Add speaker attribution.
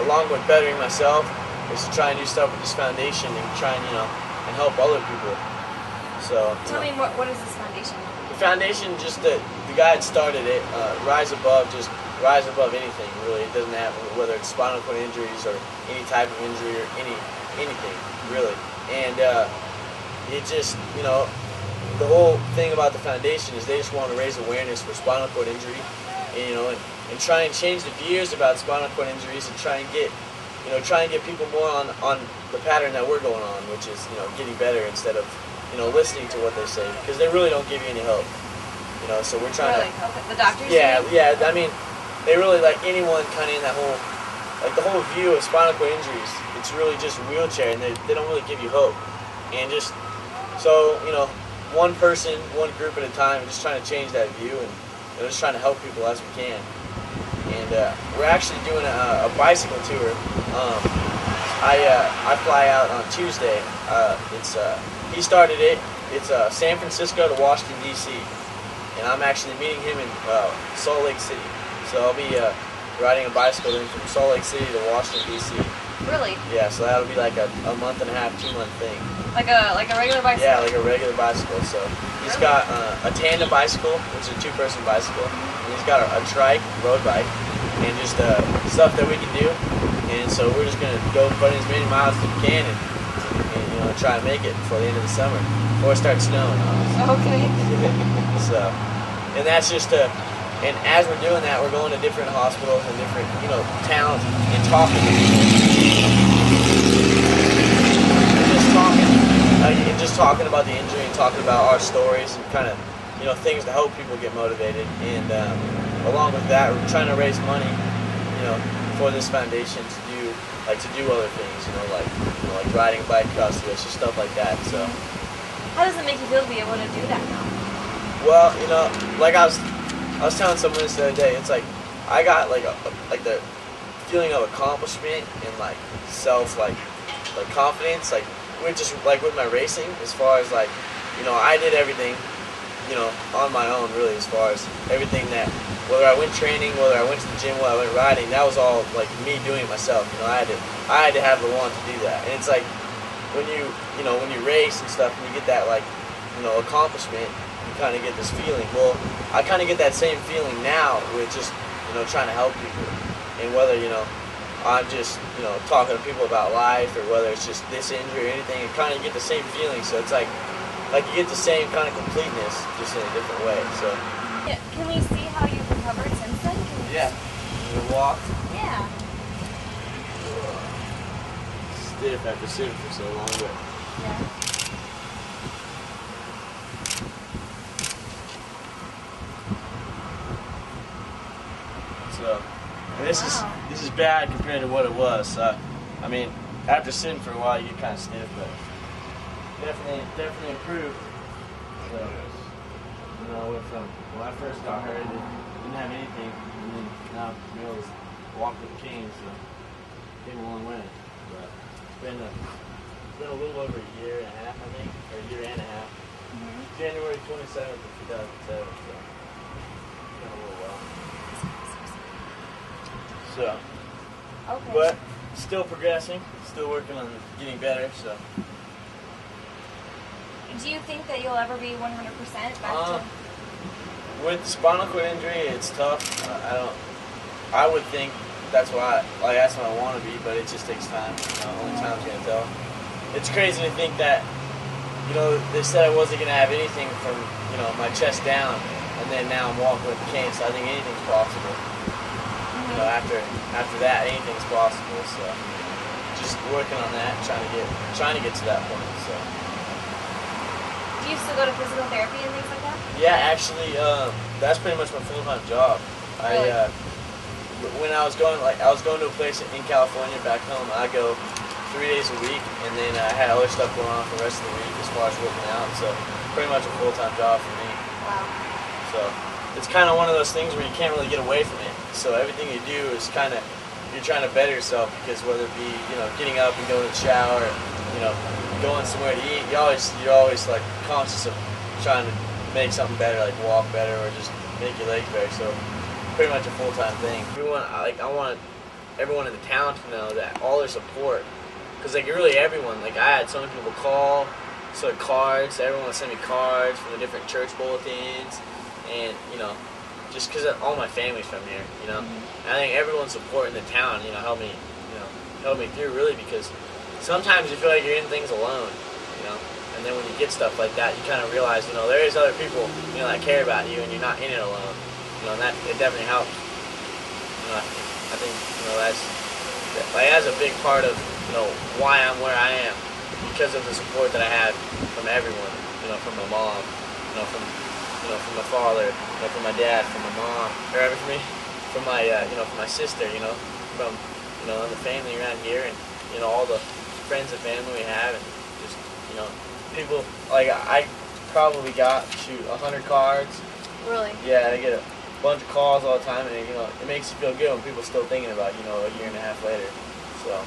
Speaker 1: along with bettering myself, is to try and do stuff with this foundation and try and, and help other people. So,
Speaker 2: tell me, what is this foundation?
Speaker 1: The foundation, just the guy that started it, rise above anything, really. It doesn't have, whether it's spinal cord injuries or any type of injury or anything, really. And it just, the whole thing about the foundation is they just want to raise awareness for spinal cord injury, and try and change the views about spinal cord injuries and try and get people more on the pattern that we're going on, which is, getting better instead of, listening to what they say, because they really don't give you any help. So we're trying
Speaker 2: to... The doctors?
Speaker 1: Yeah, I mean, they really, like anyone kind of in that whole, like the whole view of spinal cord injuries, it's really just a wheelchair, and they don't really give you hope. And just, so, one person, one group at a time, just trying to change that view, and just trying to help people as we can. And we're actually doing a bicycle tour. I fly out on Tuesday. He started it. It's San Francisco to Washington, D.C. And I'm actually meeting him in Salt Lake City. So I'll be riding a bicycle in from Salt Lake City to Washington, D.C.
Speaker 2: Really?
Speaker 1: Yeah, so that'll be like a month and a half, 2 month thing.
Speaker 2: Like a regular bicycle?
Speaker 1: Yeah, like a regular bicycle. So he's got a tandem bicycle, which is a 2-person bicycle. And he's got a trike, road bike, and just stuff that we can do. And so we're just going to go put in as many miles as we can and try and make it before the end of the summer, before it starts snowing.
Speaker 2: Okay.
Speaker 1: So, and that's just and as we're doing that, we're going to different hospitals and different, towns and talking to people. Just talking about the injury and talking about our stories and kind of, things to help people get motivated. And along with that, we're trying to raise money, for this foundation to do other things, like riding a bike across the woods, just stuff like that. So,
Speaker 2: how does it make you feel to be able to do that now?
Speaker 1: Well, like I was telling someone this the other day. It's like I got like the feeling of accomplishment and like self confidence, with my racing, as far as I did everything, on my own, really, as far as everything that, whether I went training, whether I went to the gym, whether I went riding, that was all like me doing it myself. I had to have the want to do that. And it's like when you race and stuff and you get that accomplishment, you kind of get this feeling. Well, I kind of get that same feeling now with just trying to help people, and whether I'm just talking to people about life, or whether it's just this injury or anything, you kind of get the same feeling. So it's like you get the same kind of completeness, just in a different way. So
Speaker 2: yeah, can we see how you've recovered since then?
Speaker 1: Yeah, you walked.
Speaker 2: Yeah.
Speaker 1: Stiff after sitting for so long, but
Speaker 2: yeah.
Speaker 1: So, and this is bad compared to what it was. I mean, after sitting for a while, you get kind of stiff, but definitely improved. So, I went from when I first got hurt, didn't have anything, and then now I'm able to walk with a cane. So, came a long way. But it's been a little over a year and a half, I think, or a year and a half.
Speaker 2: Mm-hmm.
Speaker 1: January 27th of 2007. So, it's been a little while. So,
Speaker 2: okay.
Speaker 1: But still progressing, still working on getting better. So,
Speaker 2: do you think that you'll ever be 100% back to?
Speaker 1: With spinal cord injury, it's tough. I would think that's why that's what I want to be, but it just takes time. Only time's gonna tell. It's crazy to think that they said I wasn't gonna have anything from my chest down, and then now I'm walking with a cane. So I think anything's possible. After that, anything's possible. So just working on that, trying to get to that point. So.
Speaker 2: Do you still go to physical therapy and things like that?
Speaker 1: Yeah, actually, that's pretty much my full-time job.
Speaker 2: Really?
Speaker 1: When I was going to a place in California back home, I go 3 days a week, and then I had other stuff going on for the rest of the week as far as working out. So pretty much a full-time job for me.
Speaker 2: Wow.
Speaker 1: So it's kind of one of those things where you can't really get away from it. So everything you do is you're trying to better yourself, because whether it be getting up and going to the shower, going somewhere to eat, you're always like conscious of trying to make something better, like walk better or just make your legs better. So pretty much a full-time thing. I want everyone in the town to know that all their support, because like really everyone, like I had so many people call, so cards, everyone would send me cards from the different church bulletins, and just because all my family's from here, And I think everyone's support in the town, helped me through really, because sometimes you feel like you're in things alone, and then when you get stuff like that, you kind of realize, there is other people, that care about you, and you're not in it alone, and that it definitely helps. I think that's a big part of why I'm where I am, because of the support that I had from everyone, from my mom, from my father, from my dad, from my mom, or from my from my sister, from the family around here, and all the friends and family we have, and just people like I probably got 100 cards.
Speaker 2: Really?
Speaker 1: Yeah, I get a bunch of calls all the time, and it makes you feel good when people are still thinking about a year and a half later. So.